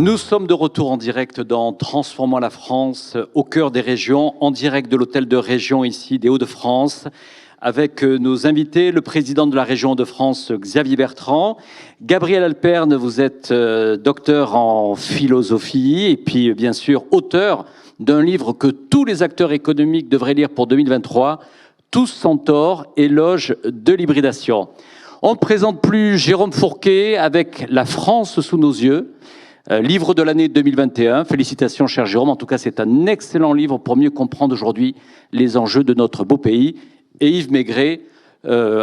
Nous sommes de retour en direct dans Transformons la France, au cœur des régions, en direct de l'hôtel de région ici des Hauts-de-France, avec nos invités, le président de la région Hauts-de-France, Xavier Bertrand. Gabriel Alperne, vous êtes docteur en philosophie et puis bien sûr auteur d'un livre que tous les acteurs économiques devraient lire pour 2023, Tous sans tort, éloge de l'hybridation. On ne présente plus Jérôme Fourquet avec La France sous nos yeux, livre de l'année 2021. Félicitations, cher Jérôme. En tout cas, c'est un excellent livre pour mieux comprendre aujourd'hui les enjeux de notre beau pays. Et Yves Maigret,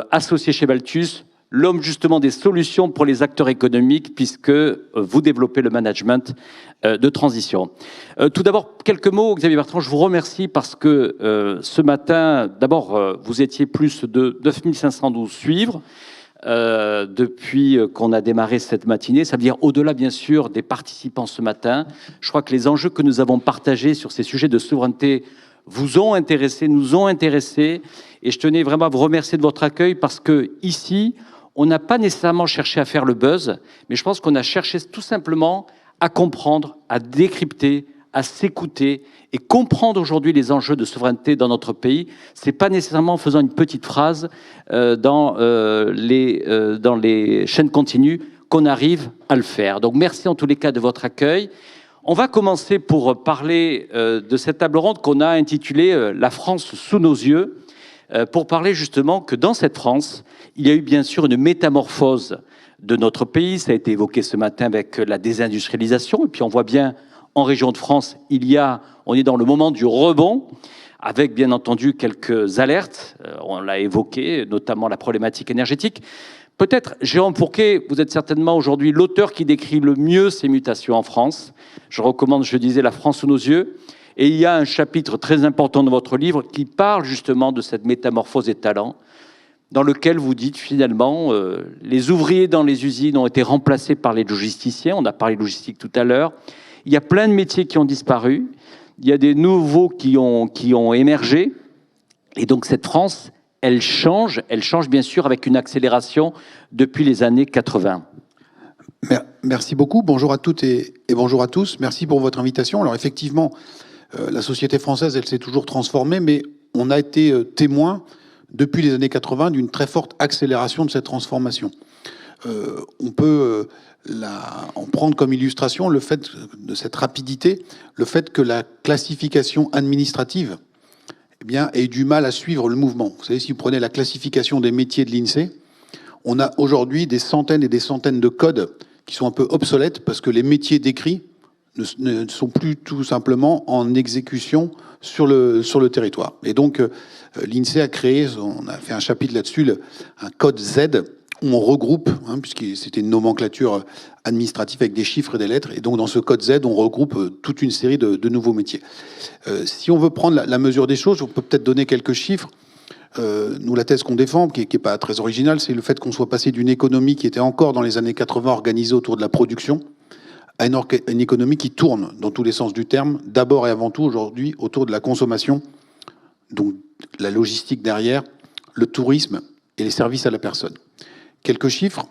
associé chez Balthus, l'homme justement des solutions pour les acteurs économiques, puisque vous développez le management de transition. Tout d'abord, quelques mots, Xavier Bertrand. Je vous remercie parce que ce matin, d'abord, vous étiez plus de 9512 suivre. Depuis qu'on a démarré cette matinée, ça veut dire au-delà bien sûr des participants ce matin. Je crois que les enjeux que nous avons partagés sur ces sujets de souveraineté vous ont intéressé, nous ont intéressés, et je tenais vraiment à vous remercier de votre accueil parce que ici, on n'a pas nécessairement cherché à faire le buzz, mais je pense qu'on a cherché tout simplement à comprendre, à décrypter, à s'écouter et comprendre aujourd'hui les enjeux de souveraineté dans notre pays. C'est pas nécessairement en faisant une petite phrase dans les chaînes continues qu'on arrive à le faire. Donc merci en tous les cas de votre accueil. On va commencer pour parler de cette table ronde qu'on a intitulée La France sous nos yeux, pour parler justement que dans cette France, il y a eu bien sûr une métamorphose de notre pays. Ça a été évoqué ce matin avec la désindustrialisation, et puis on voit bien en région de France, on est dans le moment du rebond, avec bien entendu quelques alertes. On l'a évoqué, notamment la problématique énergétique. Peut-être, Jérôme Fourquet, vous êtes certainement aujourd'hui l'auteur qui décrit le mieux ces mutations en France. Je recommande, je disais, La France sous nos yeux. Et il y a un chapitre très important de votre livre qui parle justement de cette métamorphose des talents, dans lequel vous dites finalement les ouvriers dans les usines ont été remplacés par les logisticiens. On a parlé de logistique tout à l'heure. Il y a plein de métiers qui ont disparu. Il y a des nouveaux qui ont émergé. Et donc cette France, elle change bien sûr avec une accélération depuis les années 80. Merci beaucoup. Bonjour à toutes et bonjour à tous. Merci pour votre invitation. Alors effectivement, la société française, elle s'est toujours transformée, mais on a été témoin depuis les années 80 d'une très forte accélération de cette transformation. On peut en prendre comme illustration le fait de cette rapidité, le fait que la classification administrative ait du mal à suivre le mouvement. Vous savez, si vous prenez la classification des métiers de l'INSEE, on a aujourd'hui des centaines et des centaines de codes qui sont un peu obsolètes parce que les métiers décrits ne sont plus tout simplement en exécution sur le territoire. Et donc, l'INSEE a créé, on a fait un chapitre là-dessus, un code Z, où on regroupe, puisque c'était une nomenclature administrative avec des chiffres et des lettres, et donc dans ce code Z, on regroupe toute une série de nouveaux métiers. Si on veut prendre la mesure des choses, on peut peut-être donner quelques chiffres. Nous, la thèse qu'on défend, qui n'est pas très originale, c'est le fait qu'on soit passé d'une économie qui était encore dans les années 80 organisée autour de la production, à une économie qui tourne dans tous les sens du terme, d'abord et avant tout aujourd'hui autour de la consommation, donc la logistique derrière, le tourisme et les services à la personne. Quelques chiffres,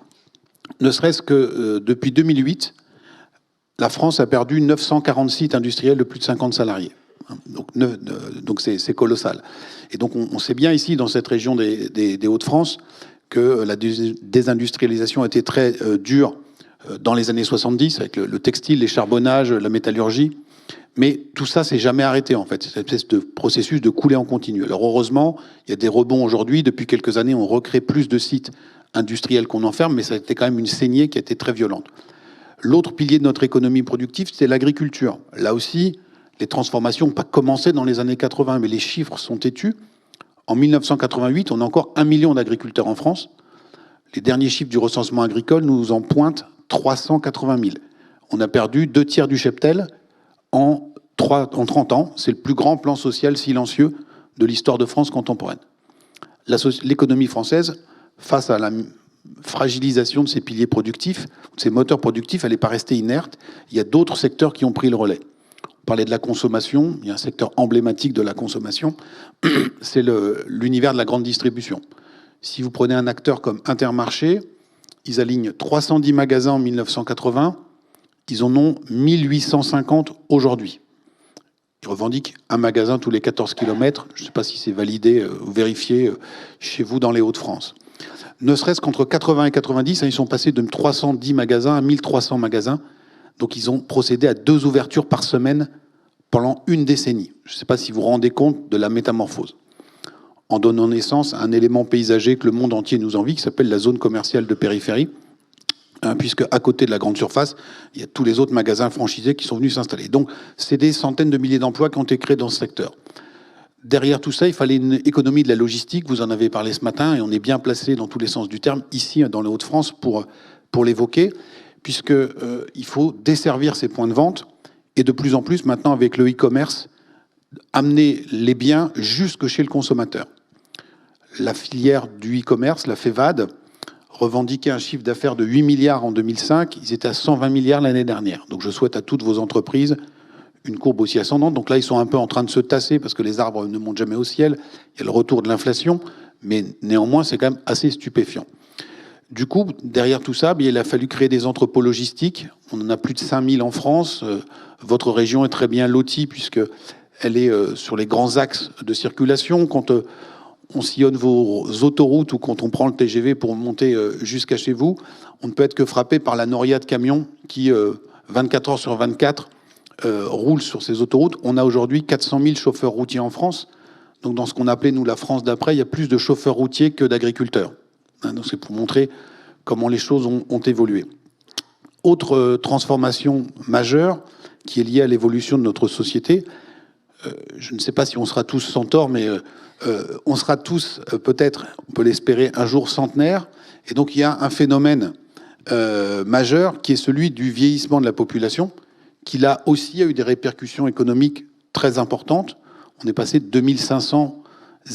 ne serait-ce que depuis 2008, la France a perdu 940 sites industriels de plus de 50 salariés. Donc c'est colossal. Et donc on sait bien ici, dans cette région des Hauts-de-France, que la désindustrialisation a été très dure dans les années 70, avec le textile, les charbonnages, la métallurgie. Mais tout ça s'est jamais arrêté, en fait. C'est cette espèce de processus de couler en continu. Alors heureusement, il y a des rebonds aujourd'hui. Depuis quelques années, on recrée plus de sites industriels qu'on enferme, mais ça a été quand même une saignée qui a été très violente. L'autre pilier de notre économie productive, c'est l'agriculture. Là aussi, les transformations n'ont pas commencé dans les années 80, mais les chiffres sont têtus. En 1988, on a encore 1 million d'agriculteurs en France. Les derniers chiffres du recensement agricole nous en pointent 380 000. On a perdu 2/3 du cheptel en 30 ans. C'est le plus grand plan social silencieux de l'histoire de France contemporaine. L'économie française, face à la fragilisation de ses piliers productifs, de ses moteurs productifs, elle n'est pas restée inerte. Il y a d'autres secteurs qui ont pris le relais. On parlait de la consommation. Il y a un secteur emblématique de la consommation. C'est l'univers de la grande distribution. Si vous prenez un acteur comme Intermarché, ils alignent 310 magasins en 1980. Ils en ont 1850 aujourd'hui. Ils revendiquent un magasin tous les 14 km. Je ne sais pas si c'est validé ou vérifié chez vous dans les Hauts-de-France. Ne serait-ce qu'entre 80 et 90, ils sont passés de 310 magasins à 1300 magasins. Donc ils ont procédé à 2 ouvertures par semaine pendant une décennie. Je ne sais pas si vous vous rendez compte de la métamorphose. En donnant naissance à un élément paysager que le monde entier nous envie, qui s'appelle la zone commerciale de périphérie. Puisque à côté de la grande surface, il y a tous les autres magasins franchisés qui sont venus s'installer. Donc, c'est des centaines de milliers d'emplois qui ont été créés dans ce secteur. Derrière tout ça, il fallait une économie de la logistique. Vous en avez parlé ce matin, et on est bien placé dans tous les sens du terme, ici, dans les Hauts-de-France, pour l'évoquer, puisque il faut desservir ces points de vente, et de plus en plus, maintenant, avec le e-commerce, amener les biens jusque chez le consommateur. La filière du e-commerce, la FEVAD, revendiquer un chiffre d'affaires de 8 milliards en 2005, ils étaient à 120 milliards l'année dernière. Donc je souhaite à toutes vos entreprises une courbe aussi ascendante. Donc là, ils sont un peu en train de se tasser parce que les arbres ne montent jamais au ciel. Il y a le retour de l'inflation, mais néanmoins, c'est quand même assez stupéfiant. Du coup, derrière tout ça, il a fallu créer des entrepôts logistiques. On en a plus de 5000 en France. Votre région est très bien lotie puisqu'elle est sur les grands axes de circulation. Quand on sillonne vos autoroutes ou quand on prend le TGV pour monter jusqu'à chez vous, on ne peut être que frappé par la noria de camions qui, 24 heures sur 24, roulent sur ces autoroutes. On a aujourd'hui 400 000 chauffeurs routiers en France. Donc dans ce qu'on appelait, nous, la France d'après, il y a plus de chauffeurs routiers que d'agriculteurs. Donc c'est pour montrer comment les choses ont évolué. Autre transformation majeure qui est liée à l'évolution de notre société, je ne sais pas si on sera tous sans tort, mais on sera tous peut-être, on peut l'espérer, un jour centenaires. Et donc il y a un phénomène majeur qui est celui du vieillissement de la population, qui là aussi a eu des répercussions économiques très importantes. On est passé de 2500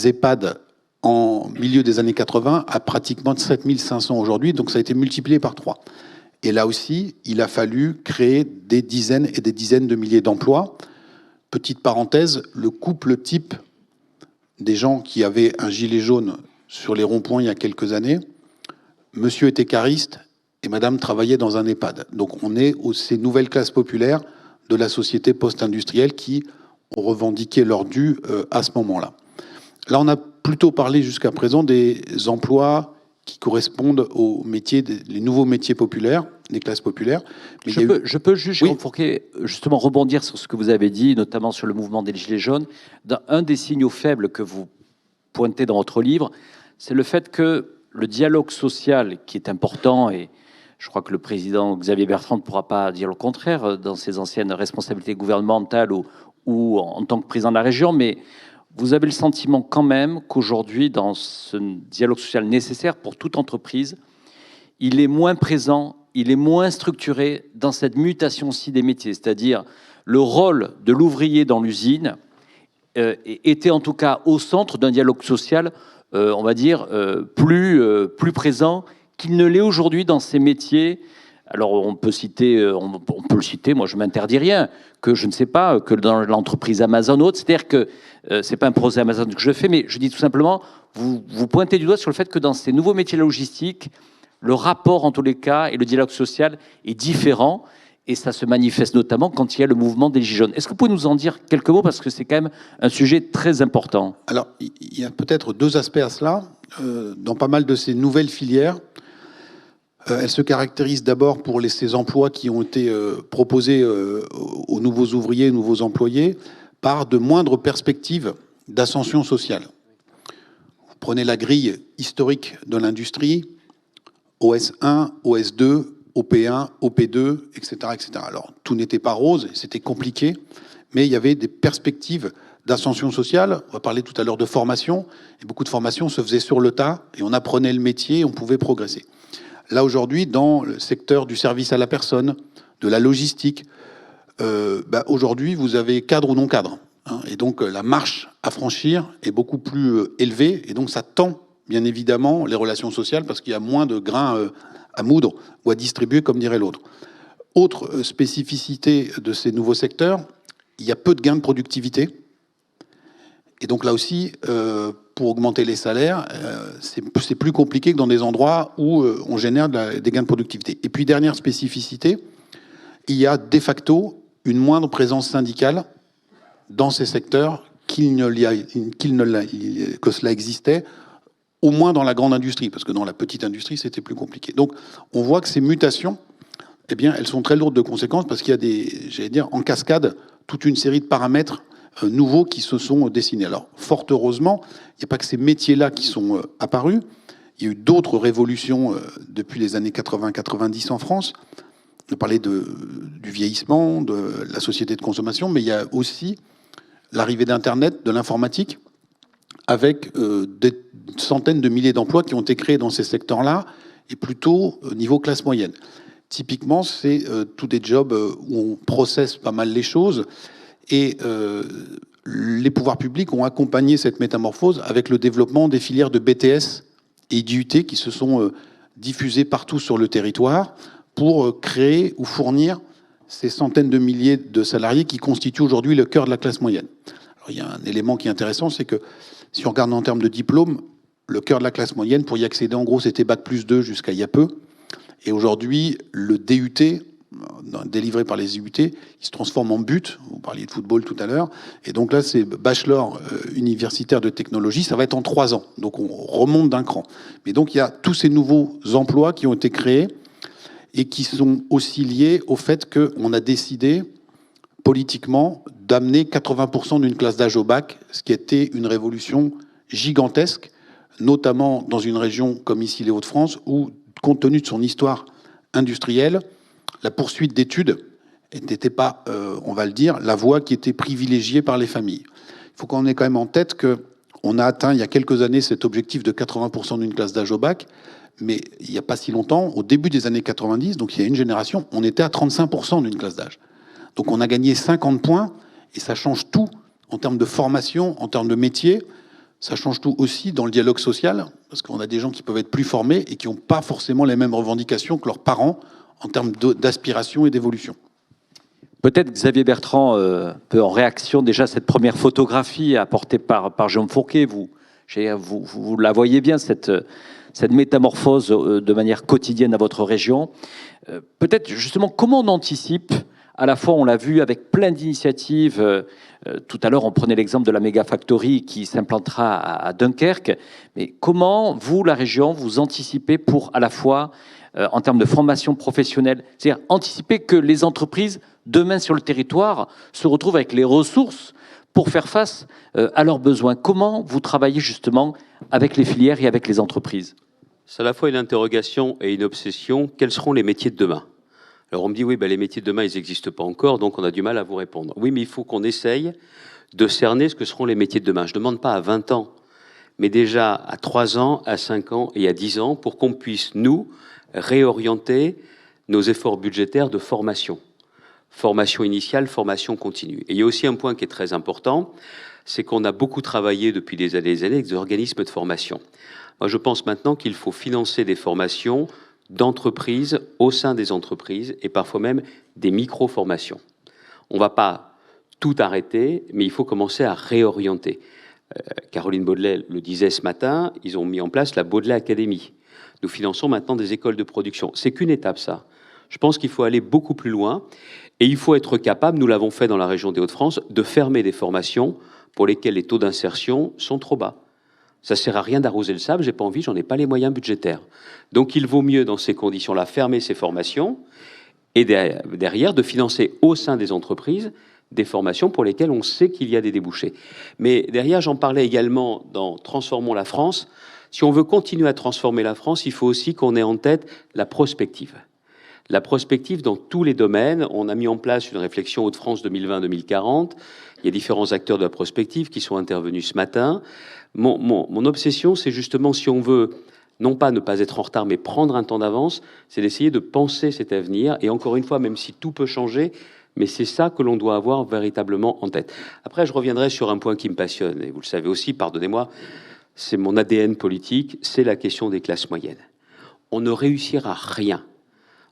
EHPAD en milieu des années 80 à pratiquement 7500 aujourd'hui, donc ça a été multiplié par 3. Et là aussi, il a fallu créer des dizaines et des dizaines de milliers d'emplois. Petite parenthèse, le couple type des gens qui avaient un gilet jaune sur les ronds-points il y a quelques années, monsieur était cariste et madame travaillait dans un EHPAD. Donc on est aux ces nouvelles classes populaires de la société post-industrielle qui ont revendiqué leur dû à ce moment-là. Là, on a plutôt parlé jusqu'à présent des emplois qui correspondent aux métiers, les nouveaux métiers populaires, les classes populaires. Mais je peux juste, oui. Jérôme Fourquet, justement rebondir sur ce que vous avez dit, notamment sur le mouvement des Gilets jaunes. Un des signaux faibles que vous pointez dans votre livre, c'est le fait que le dialogue social, qui est important, et je crois que le président Xavier Bertrand ne pourra pas dire le contraire dans ses anciennes responsabilités gouvernementales ou en tant que président de la région, mais vous avez le sentiment quand même qu'aujourd'hui, dans ce dialogue social nécessaire pour toute entreprise, il est moins présent, il est moins structuré dans cette mutation aussi des métiers. C'est-à-dire le rôle de l'ouvrier dans l'usine était en tout cas au centre d'un dialogue social, on va dire, plus présent qu'il ne l'est aujourd'hui dans ces métiers. Alors on peut le citer, moi je m'interdis rien, que je ne sais pas, que dans l'entreprise Amazon ou autre, c'est-à-dire que c'est pas un procès Amazon que je fais, mais je dis tout simplement, vous pointez du doigt sur le fait que dans ces nouveaux métiers logistiques, le rapport en tous les cas et le dialogue social est différent, et ça se manifeste notamment quand il y a le mouvement des Gilets jaunes. Est-ce que vous pouvez nous en dire quelques mots, parce que c'est quand même un sujet très important? Alors, il y a peut-être 2 aspects à cela. Dans pas mal de ces nouvelles filières, elles se caractérisent d'abord pour ces emplois qui ont été proposés aux nouveaux ouvriers, aux nouveaux employés, par de moindres perspectives d'ascension sociale. Vous prenez la grille historique de l'industrie, OS1, OS2, OP1, OP2, etc., etc. Alors, tout n'était pas rose, c'était compliqué, mais il y avait des perspectives d'ascension sociale. On va parler tout à l'heure de formation, et beaucoup de formations se faisaient sur le tas, et on apprenait le métier, et on pouvait progresser. Là, aujourd'hui, dans le secteur du service à la personne, de la logistique, aujourd'hui, vous avez cadre ou non cadre. Et donc, la marche à franchir est beaucoup plus élevée. Et donc, ça tend, bien évidemment, les relations sociales parce qu'il y a moins de grains à moudre ou à distribuer, comme dirait l'autre. Autre spécificité de ces nouveaux secteurs, il y a peu de gains de productivité. Et donc, là aussi, pour augmenter les salaires, c'est plus compliqué que dans des endroits où on génère des gains de productivité. Et puis, dernière spécificité, il y a de facto une moindre présence syndicale dans ces secteurs que cela existait, au moins dans la grande industrie, parce que dans la petite industrie, c'était plus compliqué. Donc, on voit que ces mutations, eh bien, elles sont très lourdes de conséquences, parce qu'il y a j'allais dire, en cascade, toute une série de paramètres nouveaux qui se sont dessinés. Alors, fort heureusement, il n'y a pas que ces métiers-là qui sont apparus. Il y a eu d'autres révolutions depuis les années 80-90 en France. On parlait du vieillissement, de la société de consommation, mais il y a aussi l'arrivée d'Internet, de l'informatique, avec des centaines de milliers d'emplois qui ont été créés dans ces secteurs-là, et plutôt au niveau classe moyenne. Typiquement, c'est tous des jobs où on processe pas mal les choses, et les pouvoirs publics ont accompagné cette métamorphose avec le développement des filières de BTS et d'IUT qui se sont diffusées partout sur le territoire pour créer ou fournir ces centaines de milliers de salariés qui constituent aujourd'hui le cœur de la classe moyenne. Alors, il y a un élément qui est intéressant, c'est que si on regarde en termes de diplôme, le cœur de la classe moyenne, pour y accéder, en gros, c'était Bac+2 jusqu'à il y a peu. Et aujourd'hui, le DUT, délivré par les IUT, il se transforme en BUT. Vous parliez de football tout à l'heure. Et donc là, c'est bachelor universitaire de technologie. Ça va être en 3 ans. Donc on remonte d'un cran. Mais donc il y a tous ces nouveaux emplois qui ont été créés et qui sont aussi liés au fait qu'on a décidé politiquement d'amener 80% d'une classe d'âge au bac, ce qui était une révolution gigantesque, notamment dans une région comme ici les Hauts-de-France, où, compte tenu de son histoire industrielle, la poursuite d'études n'était pas, on va le dire, la voie qui était privilégiée par les familles. Il faut qu'on ait quand même en tête qu'on a atteint il y a quelques années cet objectif de 80% d'une classe d'âge au bac, mais il n'y a pas si longtemps, au début des années 90, donc il y a une génération, on était à 35% d'une classe d'âge. Donc on a gagné 50 points, et ça change tout en termes de formation, en termes de métier. Ça change tout aussi dans le dialogue social, parce qu'on a des gens qui peuvent être plus formés et qui n'ont pas forcément les mêmes revendications que leurs parents en termes d'aspiration et d'évolution. Peut-être Xavier Bertrand peut, en réaction, déjà cette première photographie apportée par Jérôme Fourquet, vous la voyez bien, cette métamorphose de manière quotidienne à votre région. Peut-être justement, comment on anticipe, à la fois on l'a vu avec plein d'initiatives, tout à l'heure on prenait l'exemple de la Mega Factory qui s'implantera à Dunkerque, mais comment vous, la région, vous anticipez pour à la fois, en termes de formation professionnelle, c'est-à-dire anticiper que les entreprises, demain sur le territoire, se retrouvent avec les ressources pour faire face à leurs besoins. Comment vous travaillez justement avec les filières et avec les entreprises? C'est à la fois une interrogation et une obsession. Quels seront les métiers de demain? Alors on me dit, oui, les métiers de demain, ils n'existent pas encore, donc on a du mal à vous répondre. Oui, mais il faut qu'on essaye de cerner ce que seront les métiers de demain. Je ne demande pas à 20 ans, mais déjà à 3 ans, à 5 ans et à 10 ans, pour qu'on puisse, nous, réorienter nos efforts budgétaires de formation. Formation initiale, formation continue. Et il y a aussi un point qui est très important, c'est qu'on a beaucoup travaillé depuis des années avec des organismes de formation. Moi, je pense maintenant qu'il faut financer des formations d'entreprises au sein des entreprises et parfois même des micro-formations. On ne va pas tout arrêter, mais il faut commencer à réorienter. Caroline Baudelet le disait ce matin, ils ont mis en place la Baudelet Academy. Nous finançons maintenant des écoles de production. C'est qu'une étape, ça. Je pense qu'il faut aller beaucoup plus loin et il faut être capable, nous l'avons fait dans la région des Hauts-de-France, de fermer des formations pour lesquelles les taux d'insertion sont trop bas. Ça ne sert à rien d'arroser le sable, j'ai pas envie, j'en ai pas les moyens budgétaires. Donc il vaut mieux, dans ces conditions-là, fermer ces formations et derrière de financer au sein des entreprises des formations pour lesquelles on sait qu'il y a des débouchés. Mais derrière, j'en parlais également dans Transformons la France. Si on veut continuer à transformer la France, il faut aussi qu'on ait en tête la prospective. La prospective dans tous les domaines. On a mis en place une réflexion Hauts-de-France 2020-2040. Il y a différents acteurs de la prospective qui sont intervenus ce matin. Mon obsession, c'est justement, si on veut, non pas ne pas être en retard, mais prendre un temps d'avance, c'est d'essayer de penser cet avenir. Et encore une fois, même si tout peut changer, mais c'est ça que l'on doit avoir véritablement en tête. Après, je reviendrai sur un point qui me passionne, et vous le savez aussi, pardonnez-moi, c'est mon ADN politique, c'est la question des classes moyennes. On ne réussira rien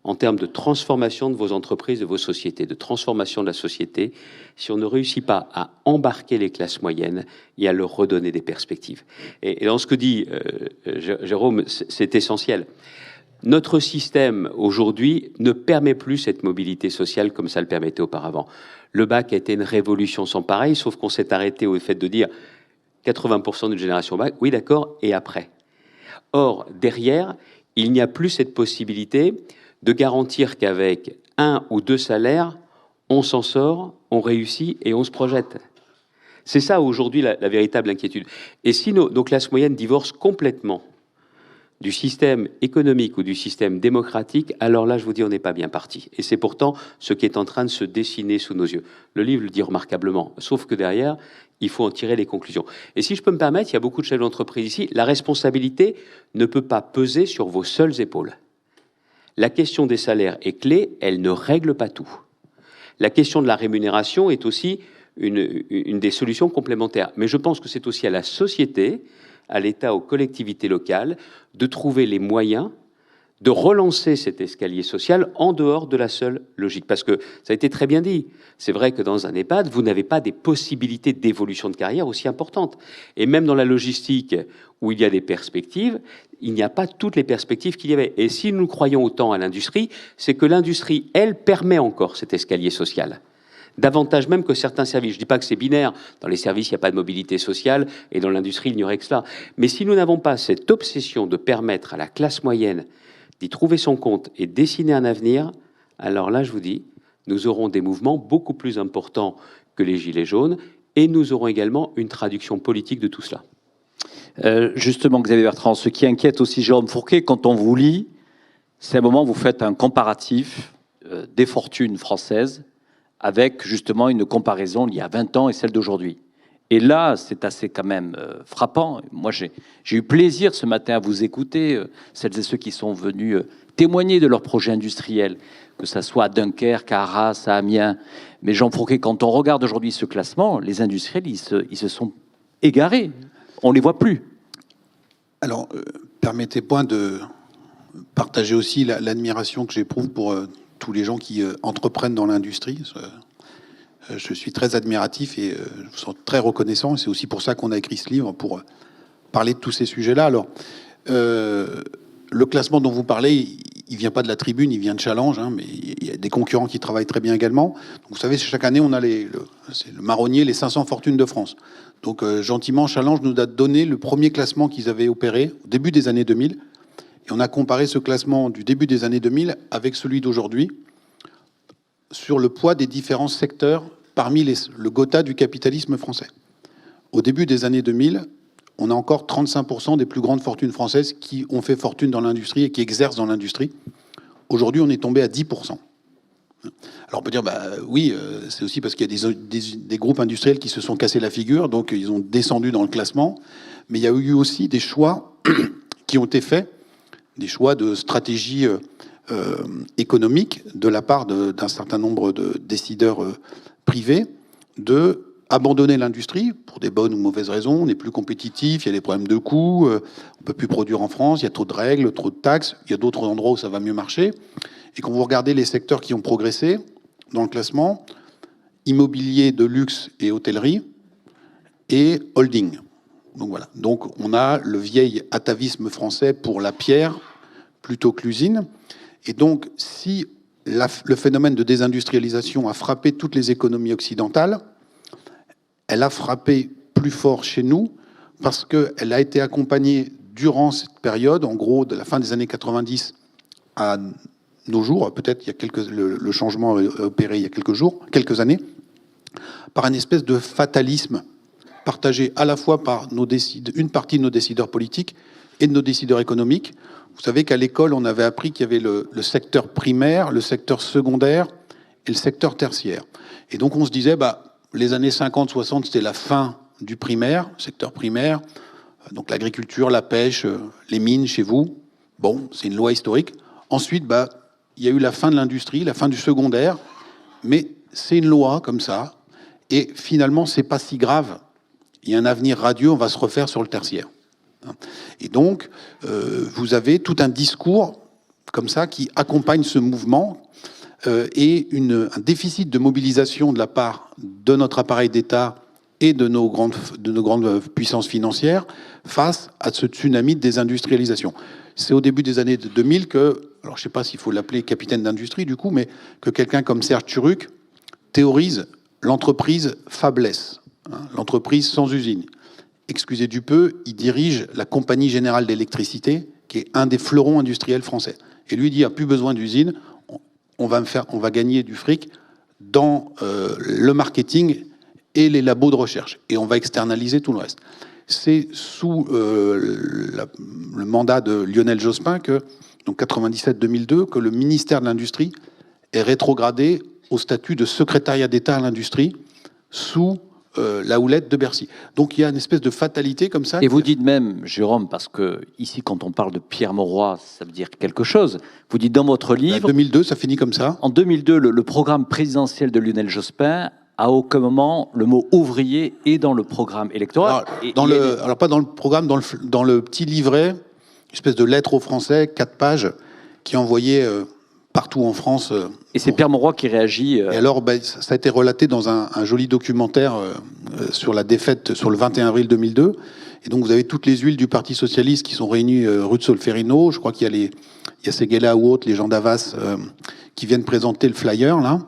en termes de transformation de vos entreprises, de vos sociétés, de transformation de la société, si on ne réussit pas à embarquer les classes moyennes et à leur redonner des perspectives. Et dans ce que dit Jérôme, c'est essentiel. Notre système, aujourd'hui, ne permet plus cette mobilité sociale comme ça le permettait auparavant. Le bac a été une révolution sans pareil, sauf qu'on s'est arrêté au fait de dire 80% d'une génération bac, oui d'accord, et après. Or, derrière, il n'y a plus cette possibilité de garantir qu'avec 1 ou 2 salaires, on s'en sort, on réussit et on se projette. C'est ça aujourd'hui la véritable inquiétude. Et si nos classes moyennes divorcent complètement du système économique ou du système démocratique, alors là, je vous dis, on n'est pas bien parti. Et c'est pourtant ce qui est en train de se dessiner sous nos yeux. Le livre le dit remarquablement, sauf que derrière, il faut en tirer les conclusions. Et si je peux me permettre, il y a beaucoup de chefs d'entreprise ici, la responsabilité ne peut pas peser sur vos seules épaules. La question des salaires est clé, elle ne règle pas tout. La question de la rémunération est aussi une des solutions complémentaires. Mais je pense que c'est aussi à la société, à l'État, aux collectivités locales, de trouver les moyens de relancer cet escalier social en dehors de la seule logique. Parce que ça a été très bien dit. C'est vrai que dans un EHPAD, vous n'avez pas des possibilités d'évolution de carrière aussi importantes. Et même dans la logistique, où il y a des perspectives, il n'y a pas toutes les perspectives qu'il y avait. Et si nous croyons autant à l'industrie, c'est que l'industrie, elle, permet encore cet escalier social. Davantage même que certains services. Je ne dis pas que c'est binaire. Dans les services, il n'y a pas de mobilité sociale, et dans l'industrie, il n'y aurait que cela. Mais si nous n'avons pas cette obsession de permettre à la classe moyenne d'y trouver son compte et dessiner un avenir, alors là, je vous dis, nous aurons des mouvements beaucoup plus importants que les Gilets jaunes, et nous aurons également une traduction politique de tout cela. Justement, Xavier Bertrand, ce qui inquiète aussi Jérôme Fourquet, quand on vous lit, c'est un moment où vous faites un comparatif des fortunes françaises avec justement une comparaison il y a 20 ans et celle d'aujourd'hui. Et là, c'est assez quand même frappant. Moi, j'ai eu plaisir ce matin à vous écouter, celles et ceux qui sont venus témoigner de leurs projets industriels, que ce soit à Dunkerque, à Arras, à Amiens. Mais Jean Fourquet, quand on regarde aujourd'hui ce classement, les industriels, ils se sont égarés. On ne les voit plus. Alors, permettez-moi de partager aussi l'admiration que j'éprouve pour tous les gens qui entreprennent dans l'industrie. Je suis très admiratif et je vous sens très reconnaissant. C'est aussi pour ça qu'on a écrit ce livre, pour parler de tous ces sujets-là. Alors, le classement dont vous parlez, il vient pas de la tribune, il vient de Challenge, hein, mais il y a des concurrents qui travaillent très bien également. Donc, vous savez, chaque année, on a c'est le marronnier, les 500 fortunes de France. Donc, gentiment, Challenge nous a donné le premier classement qu'ils avaient opéré au début des années 2000. Et on a comparé ce classement du début des années 2000 avec celui d'aujourd'hui sur le poids des différents secteurs parmi le Gotha du capitalisme français. Au début des années 2000, on a encore 35% des plus grandes fortunes françaises qui ont fait fortune dans l'industrie et qui exercent dans l'industrie. Aujourd'hui, on est tombé à 10%. Alors on peut dire, bah oui, c'est aussi parce qu'il y a des groupes industriels qui se sont cassés la figure, donc ils ont descendu dans le classement. Mais il y a eu aussi des choix qui ont été faits, des choix de stratégie économique de la part d'un certain nombre de décideurs privés de abandonner l'industrie pour des bonnes ou mauvaises raisons. On n'est plus compétitif, il y a des problèmes de coûts, on peut plus produire en France, il y a trop de règles, trop de taxes, il y a d'autres endroits où ça va mieux marcher. Et quand vous regardez les secteurs qui ont progressé dans le classement, immobilier de luxe et hôtellerie et holding. Donc voilà. Donc on a le vieil atavisme français pour la pierre plutôt que l'usine. Et donc si le phénomène de désindustrialisation a frappé toutes les économies occidentales, elle a frappé plus fort chez nous parce qu'elle a été accompagnée durant cette période, en gros de la fin des années 90 à nos jours, peut-être il y a le changement opéré il y a quelques années, par une espèce de fatalisme partagé à la fois par une partie de nos décideurs politiques et de nos décideurs économiques. Vous savez qu'à l'école, on avait appris qu'il y avait le secteur primaire, le secteur secondaire et le secteur tertiaire. Et donc on se disait, les années 50-60, c'était la fin du primaire, secteur primaire, donc l'agriculture, la pêche, les mines chez vous. Bon, c'est une loi historique. Ensuite, il y a eu la fin de l'industrie, la fin du secondaire, mais c'est une loi comme ça. Et finalement, c'est pas si grave. Il y a un avenir radieux, on va se refaire sur le tertiaire. Et donc, vous avez tout un discours comme ça qui accompagne ce mouvement et un déficit de mobilisation de la part de notre appareil d'État et de nos grandes puissances financières face à ce tsunami de désindustrialisation. C'est au début des années 2000 que, alors je ne sais pas s'il faut l'appeler capitaine d'industrie du coup, mais que quelqu'un comme Serge Turuc théorise l'entreprise fabless, hein, l'entreprise sans usine. Excusez du peu, il dirige la Compagnie Générale d'Électricité, qui est un des fleurons industriels français. Et lui dit, il n'y a plus besoin d'usine, on va gagner du fric dans le marketing et les labos de recherche. Et on va externaliser tout le reste. C'est sous le mandat de Lionel Jospin, donc 97-2002, que le ministère de l'Industrie est rétrogradé au statut de secrétariat d'État à l'industrie sous la houlette de Bercy. Donc il y a une espèce de fatalité comme ça. Et vous dites même, Jérôme, parce que ici, quand on parle de Pierre Mauroy, ça veut dire quelque chose. Vous dites dans votre livre... 2002, ça finit comme ça. En 2002, le programme présidentiel de Lionel Jospin, à aucun moment, le mot ouvrier est dans le programme électoral. Alors pas dans le programme, dans le petit livret, une espèce de lettre aux Français, 4 pages, qui est envoyée partout en France. Et c'est Pierre Mauroy qui réagit. Et alors, ça a été relaté dans un joli documentaire sur la défaite sur le 21 avril 2002. Et donc, vous avez toutes les huiles du Parti socialiste qui sont réunies rue de Solferino. Je crois qu'il y a Seguela ou autres, les gens d'Avas, qui viennent présenter le flyer, là.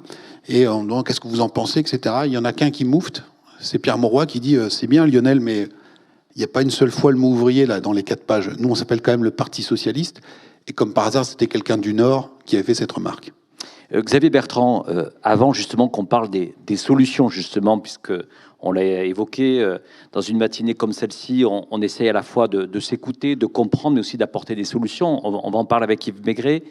Et on demande qu'est-ce que vous en pensez, etc. Il y en a qu'un qui moufte. C'est Pierre Mauroy qui dit c'est bien, Lionel, mais il n'y a pas une seule fois le mot ouvrier, là, dans les 4 pages. Nous, on s'appelle quand même le Parti socialiste. Et comme par hasard, c'était quelqu'un du Nord qui avait fait cette remarque. Xavier Bertrand, avant justement qu'on parle des solutions, justement, puisque on l'a évoqué, dans une matinée comme celle-ci, on essaye à la fois de s'écouter, de comprendre, mais aussi d'apporter des solutions. On va en parler avec Yves Maigret.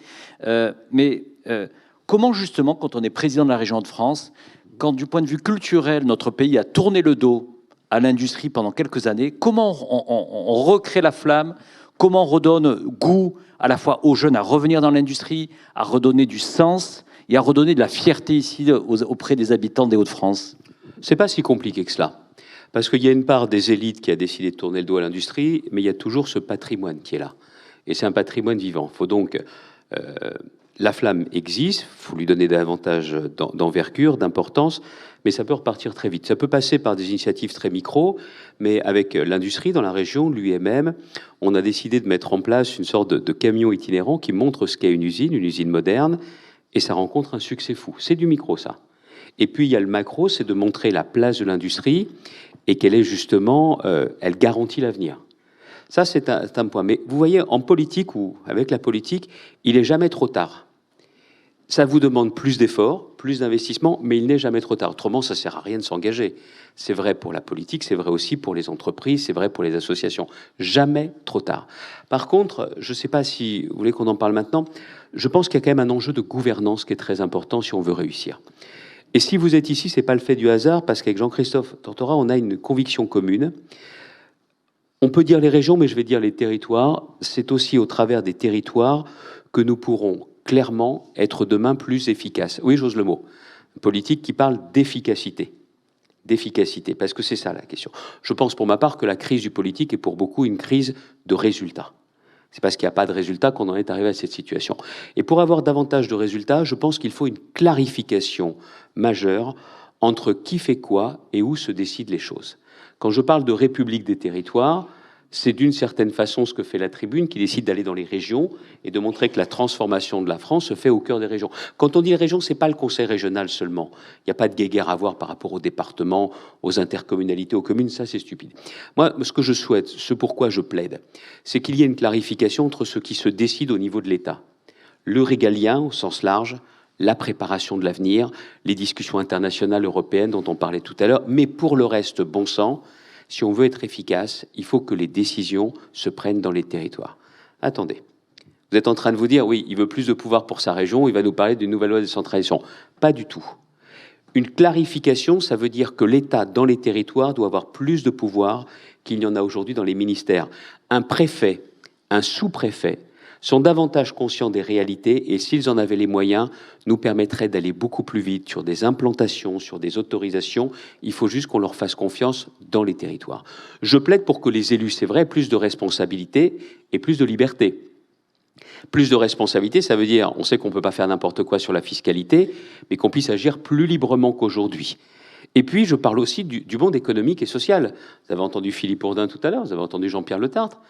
Comment justement, quand on est président de la région de France, quand du point de vue culturel, notre pays a tourné le dos à l'industrie pendant quelques années, comment on recrée la flamme, comment on redonne goût à la fois aux jeunes à revenir dans l'industrie, à redonner du sens et à redonner de la fierté ici auprès des habitants des Hauts-de-France? C'est pas si compliqué que cela. Parce qu'il y a une part des élites qui a décidé de tourner le dos à l'industrie, mais il y a toujours ce patrimoine qui est là. Et c'est un patrimoine vivant. Il faut donc... la flamme existe, il faut lui donner davantage d'envergure, d'importance, mais ça peut repartir très vite. Ça peut passer par des initiatives très micro, mais avec l'industrie dans la région, l'UMM, on a décidé de mettre en place une sorte de camion itinérant qui montre ce qu'est une usine moderne, et ça rencontre un succès fou. C'est du micro, ça. Et puis, il y a le macro, c'est de montrer la place de l'industrie et qu'elle est justement, elle garantit l'avenir. Ça, c'est un point. Mais vous voyez, en politique ou avec la politique, il n'est jamais trop tard. Ça vous demande plus d'efforts, plus d'investissements, mais il n'est jamais trop tard. Autrement, ça ne sert à rien de s'engager. C'est vrai pour la politique, c'est vrai aussi pour les entreprises, c'est vrai pour les associations. Jamais trop tard. Par contre, je ne sais pas si vous voulez qu'on en parle maintenant, je pense qu'il y a quand même un enjeu de gouvernance qui est très important si on veut réussir. Et si vous êtes ici, ce n'est pas le fait du hasard, parce qu'avec Jean-Christophe Tortora, on a une conviction commune. On peut dire les régions, mais je vais dire les territoires. C'est aussi au travers des territoires que nous pourrons clairement être demain plus efficaces. Oui, j'ose le mot. Une politique qui parle d'efficacité. D'efficacité, parce que c'est ça la question. Je pense pour ma part que la crise du politique est pour beaucoup une crise de résultats. C'est parce qu'il n'y a pas de résultats qu'on en est arrivé à cette situation. Et pour avoir davantage de résultats, je pense qu'il faut une clarification majeure entre qui fait quoi et où se décident les choses. Quand je parle de République des territoires, c'est d'une certaine façon ce que fait la Tribune, qui décide d'aller dans les régions et de montrer que la transformation de la France se fait au cœur des régions. Quand on dit région, c'est pas le conseil régional seulement. Il n'y a pas de guéguerre à voir par rapport aux départements, aux intercommunalités, aux communes, ça c'est stupide. Moi, ce que je souhaite, ce pourquoi je plaide, c'est qu'il y ait une clarification entre ce qui se décide au niveau de l'État. Le régalien, au sens large, la préparation de l'avenir, les discussions internationales européennes dont on parlait tout à l'heure, mais pour le reste, bon sang, si on veut être efficace, il faut que les décisions se prennent dans les territoires. Attendez, vous êtes en train de vous dire, oui, il veut plus de pouvoir pour sa région, il va nous parler d'une nouvelle loi de décentralisation. Pas du tout. Une clarification, ça veut dire que l'État, dans les territoires, doit avoir plus de pouvoir qu'il n'y en a aujourd'hui dans les ministères. Un préfet, un sous-préfet, sont davantage conscients des réalités et s'ils en avaient les moyens, nous permettraient d'aller beaucoup plus vite sur des implantations, sur des autorisations. Il faut juste qu'on leur fasse confiance dans les territoires. Je plaide pour que les élus, c'est vrai, plus de responsabilité et plus de liberté. Plus de responsabilité, ça veut dire, on sait qu'on ne peut pas faire n'importe quoi sur la fiscalité, mais qu'on puisse agir plus librement qu'aujourd'hui. Et puis, je parle aussi du monde économique et social. Vous avez entendu Philippe Bourdin tout à l'heure, vous avez entendu Jean-Pierre Le Tartre.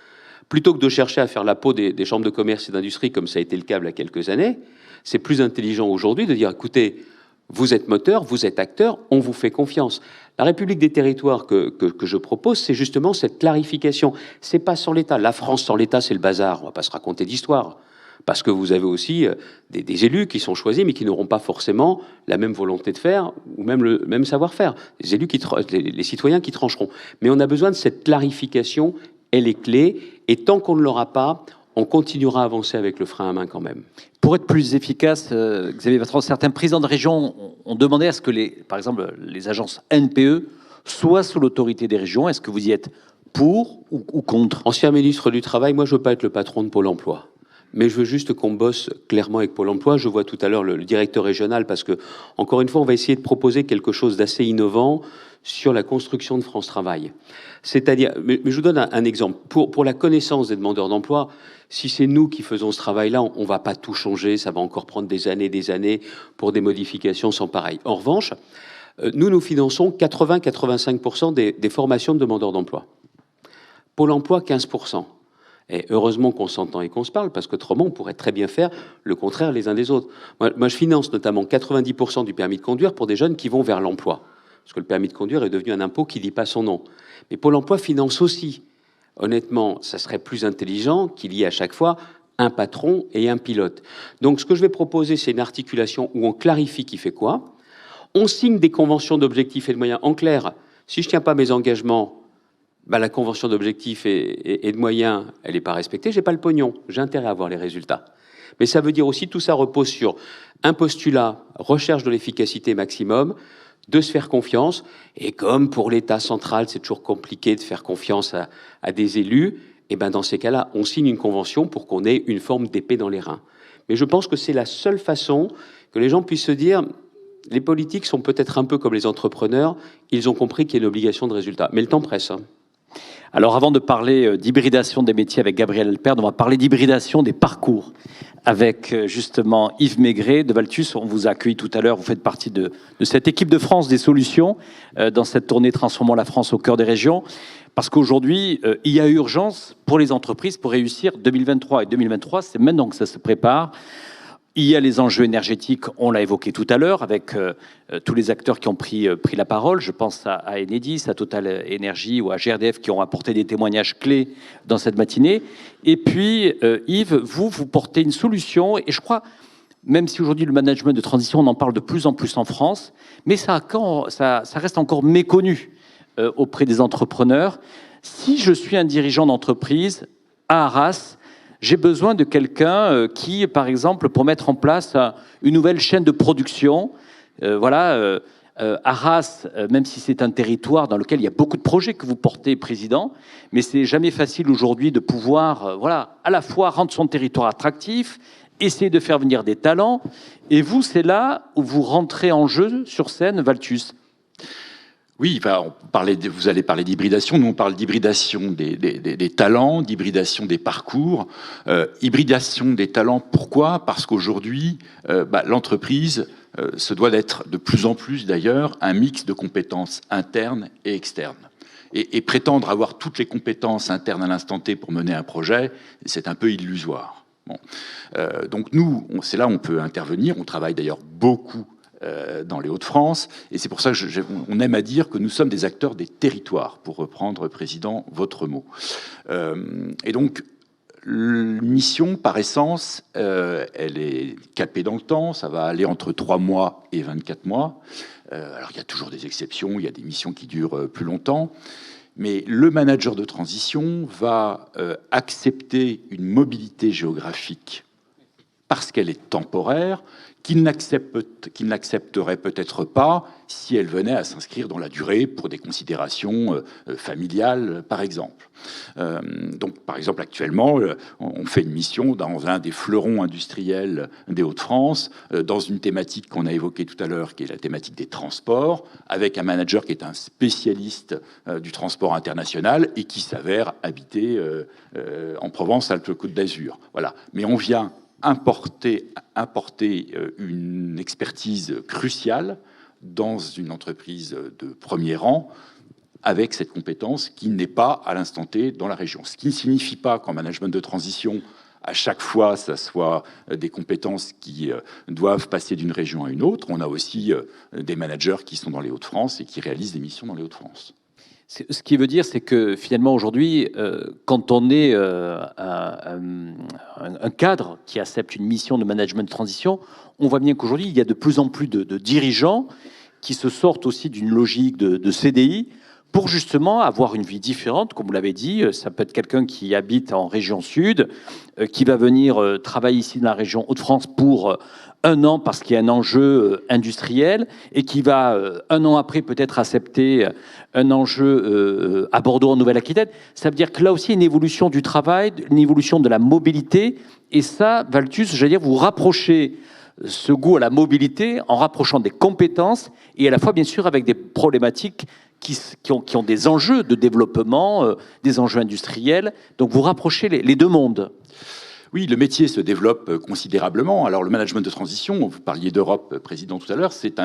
Plutôt que de chercher à faire la peau des chambres de commerce et d'industrie, comme ça a été le cas il y a quelques années, c'est plus intelligent aujourd'hui de dire, écoutez, vous êtes moteur, vous êtes acteur, on vous fait confiance. La République des territoires que je propose, c'est justement cette clarification. C'est pas sans l'État. La France sans l'État, c'est le bazar. On va pas se raconter d'histoire. Parce que vous avez aussi des élus qui sont choisis, mais qui n'auront pas forcément la même volonté de faire, ou même le même savoir-faire. Les élus, les citoyens qui trancheront. Mais on a besoin de cette clarification, elle est clé, et tant qu'on ne l'aura pas, on continuera à avancer avec le frein à main quand même. Pour être plus efficace, Xavier Bertrand, certains présidents de région ont demandé à ce que, par exemple, les agences NPE soient sous l'autorité des régions. Est-ce que vous y êtes pour ou contre? Ancien ministre du Travail, moi je ne veux pas être le patron de Pôle emploi. Mais je veux juste qu'on bosse clairement avec Pôle emploi. Je vois tout à l'heure le directeur régional, parce que, encore une fois, on va essayer de proposer quelque chose d'assez innovant sur la construction de France Travail. C'est-à-dire, mais je vous donne un exemple. Pour la connaissance des demandeurs d'emploi, si c'est nous qui faisons ce travail-là, on ne va pas tout changer. Ça va encore prendre des années pour des modifications sans pareil. En revanche, nous finançons 80-85% des formations de demandeurs d'emploi. Pôle emploi, 15%. Et heureusement qu'on s'entend et qu'on se parle, parce qu'autrement, on pourrait très bien faire le contraire les uns des autres. Moi, je finance notamment 90% du permis de conduire pour des jeunes qui vont vers l'emploi. Parce que le permis de conduire est devenu un impôt qui ne dit pas son nom. Mais Pôle emploi finance aussi. Honnêtement, ça serait plus intelligent qu'il y ait à chaque fois un patron et un pilote. Donc, ce que je vais proposer, c'est une articulation où on clarifie qui fait quoi. On signe des conventions d'objectifs et de moyens. En clair, si je ne tiens pas mes engagements, la convention d'objectifs et de moyens, elle n'est pas respectée, j'ai pas le pognon, j'ai intérêt à avoir les résultats. Mais ça veut dire aussi, tout ça repose sur un postulat, recherche de l'efficacité maximum, de se faire confiance, et comme pour l'État central, c'est toujours compliqué de faire confiance à des élus, et dans ces cas-là, on signe une convention pour qu'on ait une forme d'épée dans les reins. Mais je pense que c'est la seule façon que les gens puissent se dire, les politiques sont peut-être un peu comme les entrepreneurs, ils ont compris qu'il y a une obligation de résultat. Mais le temps presse. Alors, avant de parler d'hybridation des métiers avec Gabriel Alperd, on va parler d'hybridation des parcours avec justement Yves Maigret de Valtus. On vous a accueilli tout à l'heure, vous faites partie de cette équipe de France des solutions dans cette tournée Transformons la France au cœur des régions. Parce qu'aujourd'hui, il y a urgence pour les entreprises pour réussir 2023 et 2023. C'est maintenant que ça se prépare. Il y a les enjeux énergétiques, on l'a évoqué tout à l'heure, avec tous les acteurs qui ont pris la parole. Je pense à Enedis, à Total Énergie ou à GRDF qui ont apporté des témoignages clés dans cette matinée. Et puis, Yves, vous portez une solution. Et je crois, même si aujourd'hui le management de transition, on en parle de plus en plus en France, mais ça reste encore méconnu auprès des entrepreneurs. Si je suis un dirigeant d'entreprise à Arras, j'ai besoin de quelqu'un qui, par exemple, pour mettre en place une nouvelle chaîne de production, Arras, même si c'est un territoire dans lequel il y a beaucoup de projets que vous portez, Président, mais c'est jamais facile aujourd'hui de pouvoir, à la fois rendre son territoire attractif, essayer de faire venir des talents, et vous, c'est là où vous rentrez en jeu sur scène, Valtus. Oui, vous allez parler d'hybridation. Nous, on parle d'hybridation des talents, d'hybridation des parcours. Hybridation des talents, pourquoi? Parce qu'aujourd'hui, l'entreprise se doit d'être de plus en plus, d'ailleurs, un mix de compétences internes et externes. Et prétendre avoir toutes les compétences internes à l'instant T pour mener un projet, c'est un peu illusoire. Bon. Donc nous, c'est là où on peut intervenir. On travaille d'ailleurs beaucoup dans les Hauts-de-France, et c'est pour ça qu'on aime à dire que nous sommes des acteurs des territoires, pour reprendre, Président, votre mot. Et donc, mission, par essence, elle est capée dans le temps, ça va aller entre 3 mois et 24 mois. Alors, il y a toujours des exceptions, il y a des missions qui durent plus longtemps, mais le manager de transition va accepter une mobilité géographique parce qu'elle est temporaire, qu'il n'accepterait peut-être pas si elle venait à s'inscrire dans la durée pour des considérations familiales, par exemple. Donc, par exemple, actuellement, on fait une mission dans un des fleurons industriels des Hauts-de-France, dans une thématique qu'on a évoquée tout à l'heure, qui est la thématique des transports, avec un manager qui est un spécialiste du transport international et qui s'avère habiter en Provence-Alpes-Côte d'Azur. Voilà. Mais on vient importer une expertise cruciale dans une entreprise de premier rang avec cette compétence qui n'est pas à l'instant T dans la région. Ce qui ne signifie pas qu'en management de transition, à chaque fois, ça soit des compétences qui doivent passer d'une région à une autre. On a aussi des managers qui sont dans les Hauts-de-France et qui réalisent des missions dans les Hauts-de-France. Ce qui veut dire, c'est que finalement, aujourd'hui, quand on est un cadre qui accepte une mission de management de transition, on voit bien qu'aujourd'hui, il y a de plus en plus de dirigeants qui se sortent aussi d'une logique de CDI pour justement avoir une vie différente. Comme vous l'avez dit, ça peut être quelqu'un qui habite en région sud, qui va venir travailler ici dans la région Hauts-de-France pour 1 an parce qu'il y a un enjeu industriel et qui va 1 an après peut-être accepter un enjeu à Bordeaux en Nouvelle-Aquitaine. Ça veut dire que là aussi, il y a une évolution du travail, une évolution de la mobilité. Et ça, Valtus, j'allais dire, vous rapprochez ce goût à la mobilité en rapprochant des compétences et à la fois, bien sûr, avec des problématiques qui ont des enjeux de développement, des enjeux industriels. Donc, vous rapprochez les 2 mondes. Oui, le métier se développe considérablement. Alors, le management de transition, vous parliez d'Europe, Président, tout à l'heure, c'est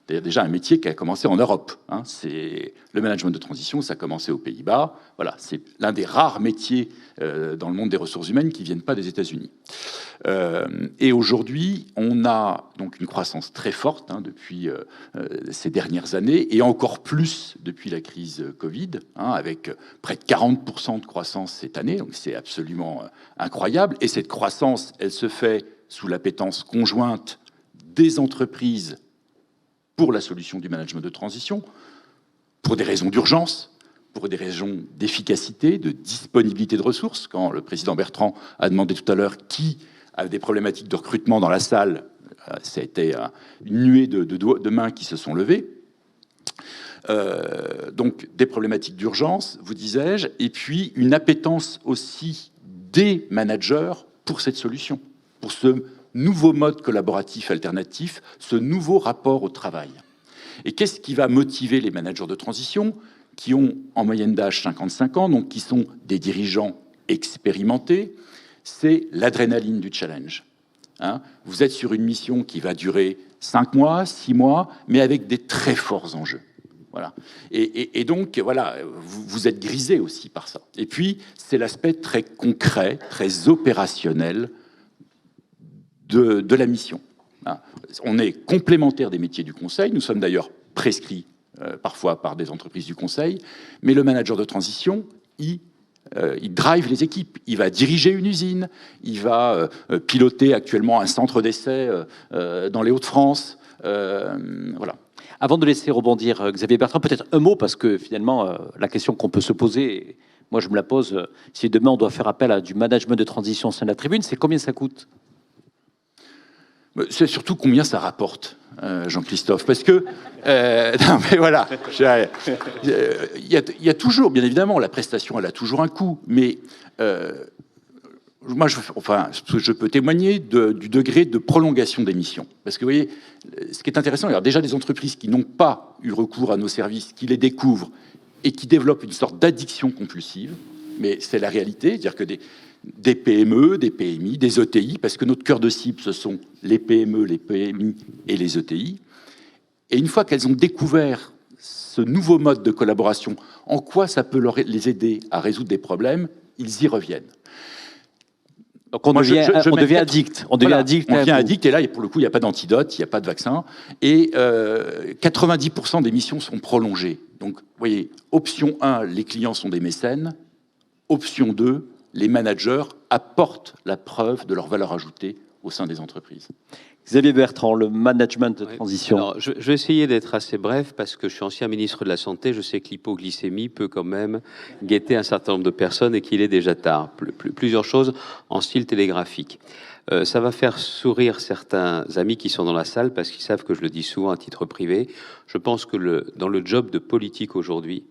déjà un métier qui a commencé en Europe. C'est le management de transition, ça a commencé aux Pays-Bas. Voilà, c'est l'un des rares métiers dans le monde des ressources humaines qui ne viennent pas des États-Unis. Et aujourd'hui, on a donc une croissance très forte depuis ces dernières années, et encore plus depuis la crise Covid, avec près de 40% de croissance cette année. Donc c'est absolument incroyable. Et cette croissance, elle se fait sous l'appétence conjointe des entreprises pour la solution du management de transition, pour des raisons d'urgence, pour des raisons d'efficacité, de disponibilité de ressources. Quand le président Bertrand a demandé tout à l'heure qui a des problématiques de recrutement dans la salle, ça a été une nuée de mains qui se sont levées. Donc des problématiques d'urgence, vous disais-je, et puis une appétence aussi des managers pour cette solution, pour ce nouveau mode collaboratif alternatif, ce nouveau rapport au travail. Et qu'est-ce qui va motiver les managers de transition qui ont en moyenne d'âge 55 ans, donc qui sont des dirigeants expérimentés? C'est l'adrénaline du challenge. Vous êtes sur une mission qui va durer 5 mois, 6 mois, mais avec des très forts enjeux. Voilà. Et donc, voilà, vous êtes grisé aussi par ça. Et puis, c'est l'aspect très concret, très opérationnel de la mission. On est complémentaire des métiers du conseil. Nous sommes d'ailleurs prescrits parfois par des entreprises du conseil. Mais le manager de transition, il drive les équipes. Il va diriger une usine. Il va piloter actuellement un centre d'essai dans les Hauts-de-France. Voilà. Avant de laisser rebondir Xavier Bertrand, peut-être un mot, parce que finalement, la question qu'on peut se poser, moi je me la pose, si demain on doit faire appel à du management de transition au sein de la tribune, c'est combien ça coûte? C'est surtout combien ça rapporte, Jean-Christophe, parce que non mais voilà, il y a toujours, bien évidemment, la prestation, elle a toujours un coût, mais moi, je peux témoigner du degré de prolongation des missions, parce que vous voyez, ce qui est intéressant, il y a déjà des entreprises qui n'ont pas eu recours à nos services, qui les découvrent et qui développent une sorte d'addiction compulsive, mais c'est la réalité, c'est-à-dire que des PME, des PMI, des ETI, parce que notre cœur de cible, ce sont les PME, les PMI et les ETI. Et une fois qu'elles ont découvert ce nouveau mode de collaboration, en quoi ça peut les aider à résoudre des problèmes, ils y reviennent. Donc on devient addict. On devient addict, et là, pour le coup, il n'y a pas d'antidote, il n'y a pas de vaccin. Et 90% des missions sont prolongées. Donc, vous voyez, option 1, les clients sont des mécènes. Option 2, les managers apportent la preuve de leur valeur ajoutée au sein des entreprises. Xavier Bertrand, le management de transition. Alors, je vais essayer d'être assez bref parce que je suis ancien ministre de la Santé. Je sais que l'hypoglycémie peut quand même guetter un certain nombre de personnes et qu'il est déjà tard. Plusieurs choses en style télégraphique. Ça va faire sourire certains amis qui sont dans la salle parce qu'ils savent que je le dis souvent à titre privé. Je pense que dans le job de politique aujourd'hui,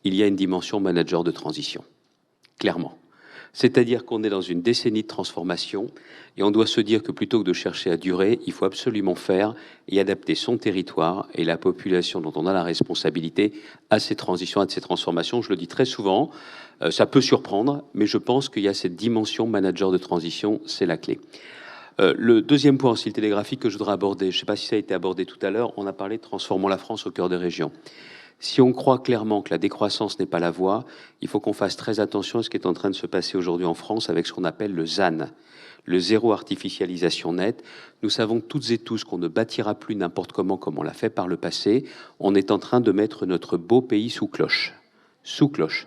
il y a une dimension manager de transition. Clairement. C'est-à-dire qu'on est dans une décennie de transformation et on doit se dire que plutôt que de chercher à durer, il faut absolument faire et adapter son territoire et la population dont on a la responsabilité à ces transitions, à ces transformations. Je le dis très souvent, ça peut surprendre, mais je pense qu'il y a cette dimension manager de transition, c'est la clé. Le deuxième point en style télégraphique que je voudrais aborder, je ne sais pas si ça a été abordé tout à l'heure, on a parlé de transformons la France au cœur des régions. Si on croit clairement que la décroissance n'est pas la voie, il faut qu'on fasse très attention à ce qui est en train de se passer aujourd'hui en France avec ce qu'on appelle le ZAN, le zéro artificialisation nette. Nous savons toutes et tous qu'on ne bâtira plus n'importe comment comme on l'a fait par le passé. On est en train de mettre notre beau pays sous cloche. Sous cloche.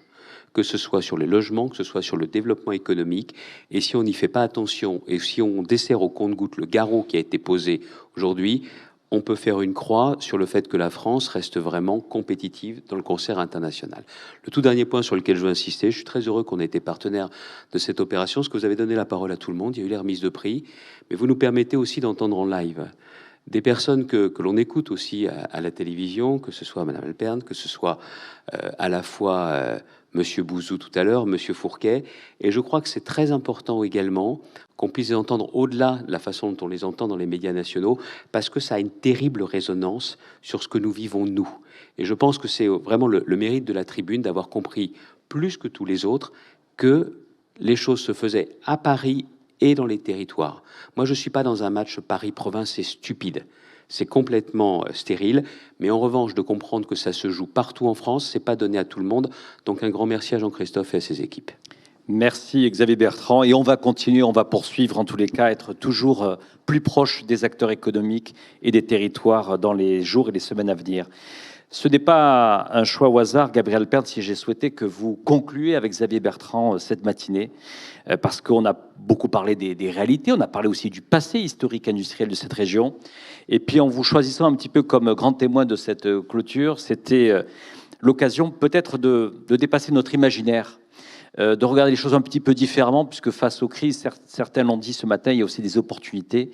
Que ce soit sur les logements, que ce soit sur le développement économique. Et si on n'y fait pas attention, et si on dessert au compte-gouttes le garrot qui a été posé aujourd'hui, on peut faire une croix sur le fait que la France reste vraiment compétitive dans le concert international. Le tout dernier point sur lequel je veux insister, je suis très heureux qu'on ait été partenaire de cette opération, parce que vous avez donné la parole à tout le monde, il y a eu les remises de prix, mais vous nous permettez aussi d'entendre en live des personnes que l'on écoute aussi à la télévision, que ce soit Madame Alperne, que ce soit à la fois Monsieur Bouzou tout à l'heure, Monsieur Fourquet, et je crois que c'est très important également qu'on puisse les entendre au-delà de la façon dont on les entend dans les médias nationaux, parce que ça a une terrible résonance sur ce que nous vivons nous. Et je pense que c'est vraiment le mérite de la tribune d'avoir compris plus que tous les autres que les choses se faisaient à Paris et dans les territoires. Moi, je ne suis pas dans un match Paris-Province, c'est stupide. C'est complètement stérile. Mais en revanche, de comprendre que ça se joue partout en France, c'est pas donné à tout le monde. Donc un grand merci à Jean-Christophe et à ses équipes. Merci Xavier Bertrand. Et on va continuer, on va poursuivre en tous les cas, être toujours plus proche des acteurs économiques et des territoires dans les jours et les semaines à venir. Ce n'est pas un choix au hasard, Gabrielle Alperne, si j'ai souhaité que vous concluiez avec Xavier Bertrand cette matinée, parce qu'on a beaucoup parlé des réalités, on a parlé aussi du passé historique industriel de cette région, et puis en vous choisissant un petit peu comme grand témoin de cette clôture, c'était l'occasion peut-être de dépasser notre imaginaire, de regarder les choses un petit peu différemment, puisque face aux crises, certains l'ont dit ce matin, il y a aussi des opportunités.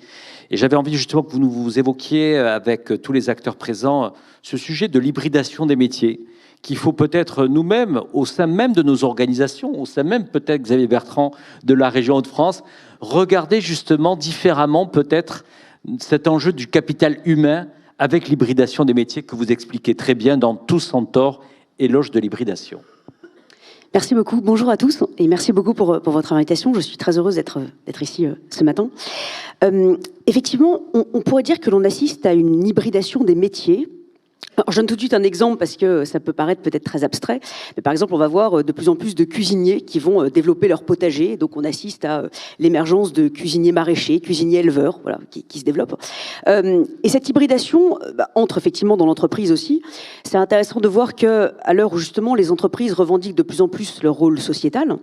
Et j'avais envie justement que vous évoquiez avec tous les acteurs présents ce sujet de l'hybridation des métiers, qu'il faut peut-être nous-mêmes, au sein même de nos organisations, au sein même peut-être, Xavier Bertrand, de la région Hauts-de-France, regarder justement différemment peut-être cet enjeu du capital humain avec l'hybridation des métiers que vous expliquez très bien dans Tous Centaures, éloge de l'hybridation. Merci beaucoup. Bonjour à tous et merci beaucoup pour votre invitation. Je suis très heureuse d'être ici ce matin. Effectivement, on pourrait dire que l'on assiste à une hybridation des métiers. Alors, je donne tout de suite un exemple parce que ça peut paraître peut-être très abstrait. Mais par exemple, on va voir de plus en plus de cuisiniers qui vont développer leur potager. Donc, on assiste à l'émergence de cuisiniers maraîchers, cuisiniers éleveurs, voilà, qui se développent. Et cette hybridation entre effectivement dans l'entreprise aussi. C'est intéressant de voir qu'à l'heure où justement les entreprises revendiquent de plus en plus leur rôle sociétal,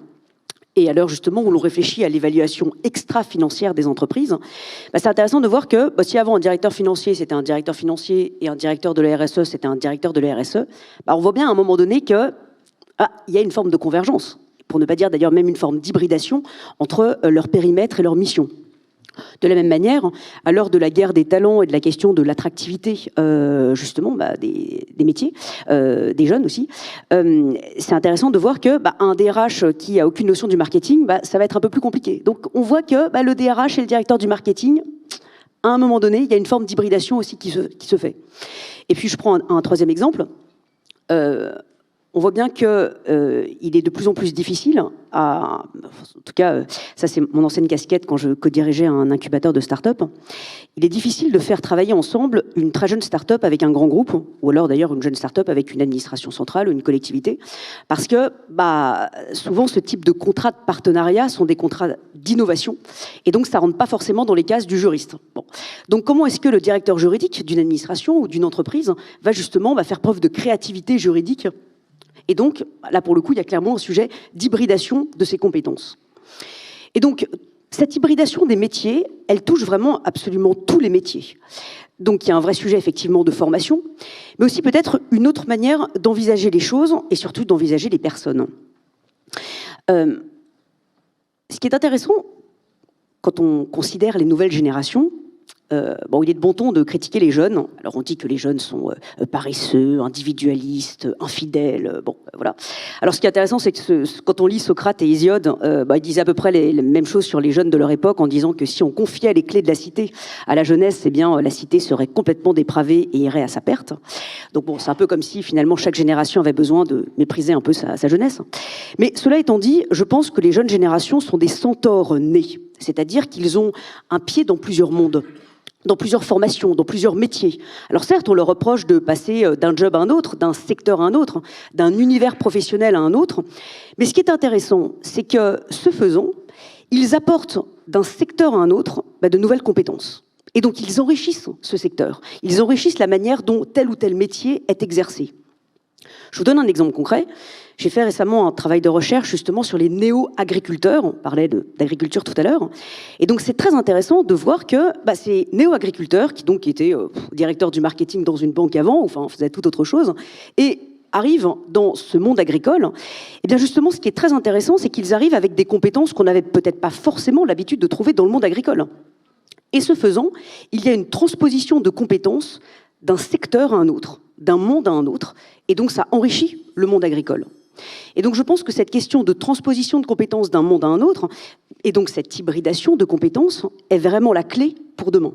et à l'heure justement où l'on réfléchit à l'évaluation extra-financière des entreprises, c'est intéressant de voir que si avant un directeur financier c'était un directeur financier et un directeur de la RSE c'était un directeur de la RSE, on voit bien à un moment donné qu'il y a une forme de convergence, pour ne pas dire d'ailleurs même une forme d'hybridation entre leur périmètre et leur mission. De la même manière, à l'heure de la guerre des talents et de la question de l'attractivité justement des métiers, des jeunes aussi, c'est intéressant de voir que un DRH qui a aucune notion du marketing, ça va être un peu plus compliqué. Donc on voit que le DRH et le directeur du marketing, à un moment donné, il y a une forme d'hybridation aussi qui se fait. Et puis je prends un troisième exemple. On voit bien qu'il est de plus en plus difficile, en tout cas, ça c'est mon ancienne casquette quand je co-dirigeais un incubateur de start-up, il est difficile de faire travailler ensemble une très jeune start-up avec un grand groupe, ou alors d'ailleurs une jeune start-up avec une administration centrale ou une collectivité, parce que souvent ce type de contrats de partenariat sont des contrats d'innovation, et donc ça ne rentre pas forcément dans les cases du juriste. Bon. Donc comment est-ce que le directeur juridique d'une administration ou d'une entreprise va justement faire preuve de créativité juridique ? Et donc, là, pour le coup, il y a clairement un sujet d'hybridation de ces compétences. Et donc, cette hybridation des métiers, elle touche vraiment absolument tous les métiers. Donc, il y a un vrai sujet, effectivement, de formation, mais aussi peut-être une autre manière d'envisager les choses et surtout d'envisager les personnes. Ce qui est intéressant, quand on considère les nouvelles générations, il est de bon ton de critiquer les jeunes. Alors on dit que les jeunes sont paresseux, individualistes, infidèles. Voilà. Alors ce qui est intéressant, c'est que quand on lit Socrate et Hésiode, ils disaient à peu près les mêmes choses sur les jeunes de leur époque, en disant que si on confiait les clés de la cité à la jeunesse, la cité serait complètement dépravée et irait à sa perte. Donc c'est un peu comme si finalement chaque génération avait besoin de mépriser un peu sa jeunesse. Mais cela étant dit, je pense que les jeunes générations sont des centaures nés, c'est-à-dire qu'ils ont un pied dans plusieurs mondes. dans plusieurs formations, dans plusieurs métiers. Alors certes, on leur reproche de passer d'un job à un autre, d'un secteur à un autre, d'un univers professionnel à un autre. Mais ce qui est intéressant, c'est que, ce faisant, ils apportent d'un secteur à un autre de nouvelles compétences. Et donc, ils enrichissent ce secteur. Ils enrichissent la manière dont tel ou tel métier est exercé. Je vous donne un exemple concret. J'ai fait récemment un travail de recherche justement sur les néo-agriculteurs. On parlait d'agriculture tout à l'heure. Et donc, c'est très intéressant de voir que ces néo-agriculteurs, qui donc étaient directeurs du marketing dans une banque avant, enfin, faisaient tout autre chose, et arrivent dans ce monde agricole, et bien justement, ce qui est très intéressant, c'est qu'ils arrivent avec des compétences qu'on n'avait peut-être pas forcément l'habitude de trouver dans le monde agricole. Et ce faisant, il y a une transposition de compétences d'un secteur à un autre, d'un monde à un autre, et donc ça enrichit le monde agricole. Et donc je pense que cette question de transposition de compétences d'un monde à un autre, et donc cette hybridation de compétences, est vraiment la clé pour demain.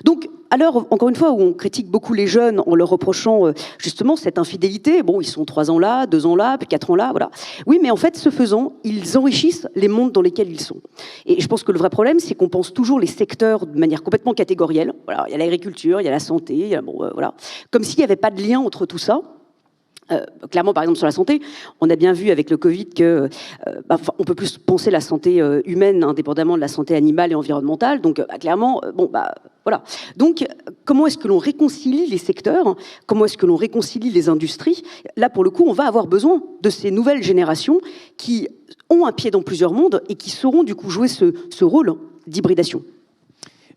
Donc, à l'heure, encore une fois, où on critique beaucoup les jeunes en leur reprochant justement cette infidélité, bon, ils sont 3 ans là, 2 ans là, puis 4 ans là, voilà. Oui, mais en fait, ce faisant, ils enrichissent les mondes dans lesquels ils sont. Et je pense que le vrai problème, c'est qu'on pense toujours les secteurs de manière complètement catégorielle. Voilà, il y a l'agriculture, il y a la santé, il y a, voilà. Comme s'il n'y avait pas de lien entre tout ça. Clairement, par exemple, sur la santé, on a bien vu avec le Covid que on peut plus penser la santé humaine indépendamment de la santé animale et environnementale. Donc, clairement, voilà. Donc, comment est-ce que l'on réconcilie les secteurs? Comment est-ce que l'on réconcilie les industries? Là, pour le coup, on va avoir besoin de ces nouvelles générations qui ont un pied dans plusieurs mondes et qui sauront du coup jouer ce rôle d'hybridation.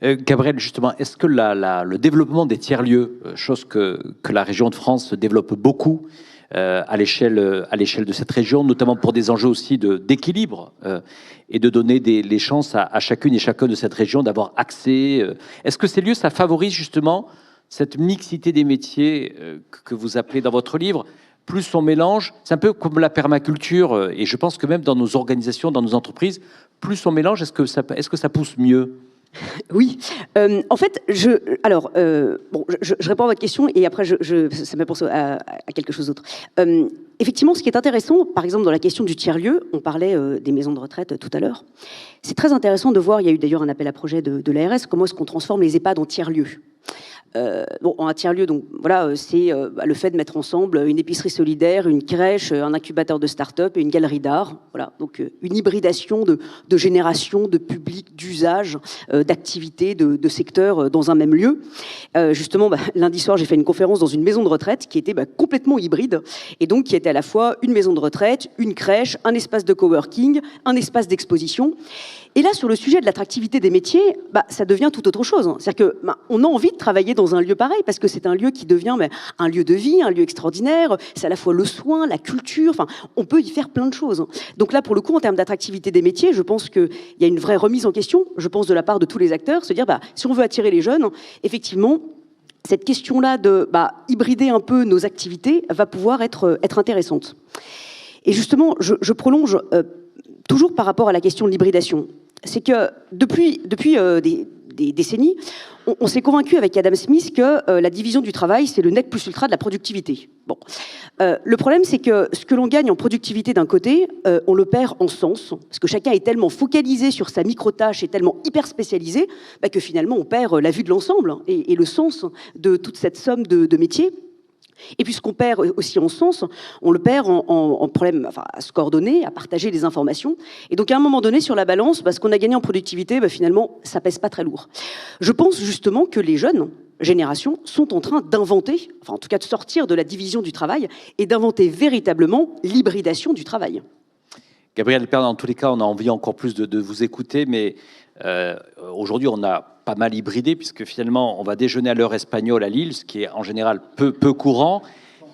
Gabriel, justement, est-ce que le développement des tiers-lieux, chose que la région de France développe beaucoup à l'échelle de cette région, notamment pour des enjeux aussi d'équilibre et de donner les chances à chacune et chacun de cette région d'avoir accès, est-ce que ces lieux, ça favorise justement cette mixité des métiers que vous appelez dans votre livre, plus on mélange, c'est un peu comme la permaculture, et je pense que même dans nos organisations, dans nos entreprises, plus on mélange, est-ce que ça pousse mieux? Oui. En fait, je réponds à votre question et après, ça me pense à quelque chose d'autre. Effectivement, ce qui est intéressant, par exemple, dans la question du tiers-lieu, on parlait des maisons de retraite tout à l'heure. C'est très intéressant de voir, il y a eu d'ailleurs un appel à projet de l'ARS, comment est-ce qu'on transforme les EHPAD en tiers-lieux. Un tiers-lieu, donc voilà, c'est le fait de mettre ensemble une épicerie solidaire, une crèche, un incubateur de start-up et une galerie d'art. Voilà, donc une hybridation de générations, de publics, d'usages, d'activités, de secteurs dans un même lieu. Justement, lundi soir, j'ai fait une conférence dans une maison de retraite qui était complètement hybride et donc qui était à la fois une maison de retraite, une crèche, un espace de coworking, un espace d'exposition. Et là, sur le sujet de l'attractivité des métiers, ça devient tout autre chose. C'est-à-dire qu'on a envie de travailler dans un lieu pareil, parce que c'est un lieu qui devient un lieu de vie, un lieu extraordinaire. C'est à la fois le soin, la culture, enfin, on peut y faire plein de choses. Donc là, pour le coup, en termes d'attractivité des métiers, je pense qu'il y a une vraie remise en question, je pense, de la part de tous les acteurs, se dire, si on veut attirer les jeunes, effectivement, cette question-là de hybrider un peu nos activités va pouvoir être intéressante. Et justement, je prolonge toujours par rapport à la question de l'hybridation. C'est que depuis des décennies, on s'est convaincu avec Adam Smith que la division du travail, c'est le nec plus ultra de la productivité. Bon. Le problème, c'est que ce que l'on gagne en productivité d'un côté, on le perd en sens, parce que chacun est tellement focalisé sur sa micro-tâche et tellement hyper spécialisé que finalement, on perd la vue de l'ensemble et le sens de toute cette somme de métiers. Et puis ce qu'on perd aussi en sens, on le perd en problème, à se coordonner, à partager les informations. Et donc à un moment donné, sur la balance, ce qu'on a gagné en productivité, finalement, ça pèse pas très lourd. Je pense justement que les jeunes générations sont en train d'inventer, en tout cas de sortir de la division du travail et d'inventer véritablement l'hybridation du travail. Gabriel Père, dans tous les cas, on a envie encore plus de vous écouter, mais aujourd'hui, on a pas mal hybridé, puisque finalement, on va déjeuner à l'heure espagnole à Lille, ce qui est en général peu courant.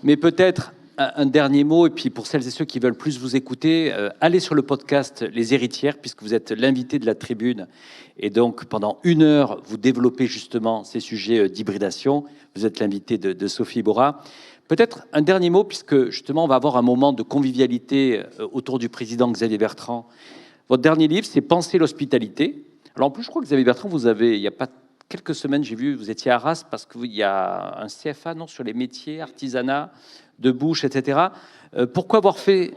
Mais peut-être un dernier mot, et puis pour celles et ceux qui veulent plus vous écouter, allez sur le podcast Les Héritières, puisque vous êtes l'invité de la tribune. Et donc, pendant 1 heure, vous développez justement ces sujets d'hybridation. Vous êtes l'invité de Sophie Bora. Peut-être un dernier mot, puisque justement, on va avoir un moment de convivialité autour du président Xavier Bertrand. Votre dernier livre, c'est Penser l'hospitalité. Alors en plus, je crois que Xavier Bertrand, il n'y a pas quelques semaines, j'ai vu, vous étiez à Arras, parce qu'il y a un CFA sur les métiers, artisanat, de bouche, etc. Pourquoi avoir fait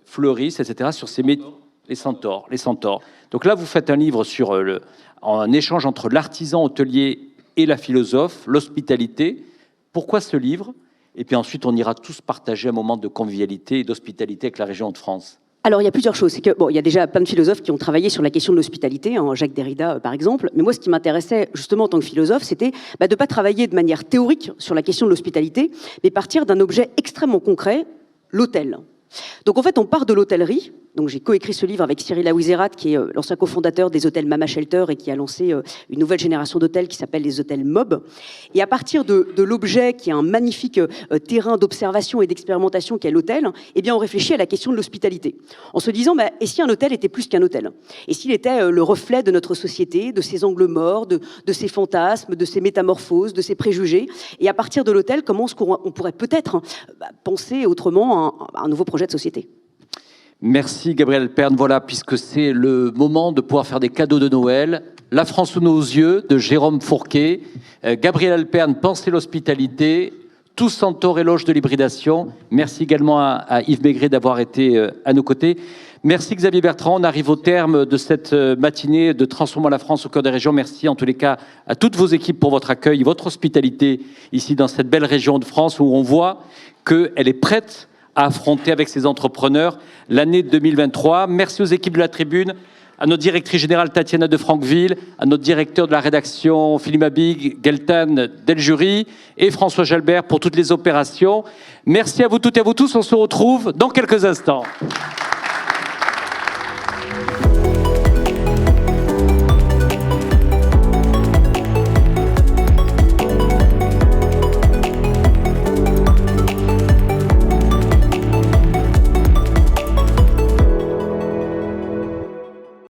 Fleuris, etc., sur ces métiers? Les centaures, les centaures. Donc là, vous faites un livre sur un échange entre l'artisan hôtelier et la philosophe, l'hospitalité. Pourquoi ce livre? Et puis ensuite, on ira tous partager un moment de convivialité et d'hospitalité avec la région Hauts-de-France. Alors, il y a plusieurs choses. C'est que, bon, il y a déjà plein de philosophes qui ont travaillé sur la question de l'hospitalité, hein, Jacques Derrida, par exemple. Mais moi, ce qui m'intéressait, justement, en tant que philosophe, c'était de ne pas travailler de manière théorique sur la question de l'hospitalité, mais partir d'un objet extrêmement concret, l'hôtel. Donc, en fait, on part de l'hôtellerie. Donc, j'ai coécrit ce livre avec Cyril Aouizerat, qui est l'ancien cofondateur des hôtels Mama Shelter et qui a lancé une nouvelle génération d'hôtels qui s'appelle les hôtels MOB. Et à partir de l'objet, qui est un magnifique terrain d'observation et d'expérimentation qu'est l'hôtel, eh bien, on réfléchit à la question de l'hospitalité. En se disant, et si un hôtel était plus qu'un hôtel? Et s'il était le reflet de notre société, de ses angles morts, de ses fantasmes, de ses métamorphoses, de ses préjugés? Et à partir de l'hôtel, comment on pourrait peut-être penser autrement à un nouveau projet de société? Merci Gabriel Alperne. Voilà, puisque c'est le moment de pouvoir faire des cadeaux de Noël. La France sous nos yeux, de Jérôme Fourquet. Gabriel Alperne, Penser l'hospitalité. Tous Centaures, éloge de l'hybridation. Merci également à Yves Maigret d'avoir été à nos côtés. Merci Xavier Bertrand. On arrive au terme de cette matinée de Transformons la France au cœur des régions. Merci en tous les cas à toutes vos équipes pour votre accueil, votre hospitalité ici dans cette belle région de France où on voit qu'elle est prête à affronter avec ses entrepreneurs l'année 2023. Merci aux équipes de la Tribune, à notre directrice générale Tatiana de Franqueville, à notre directeur de la rédaction Philippe Abig, Geltan Deljury et François Jalbert pour toutes les opérations. Merci à vous toutes et à vous tous. On se retrouve dans quelques instants.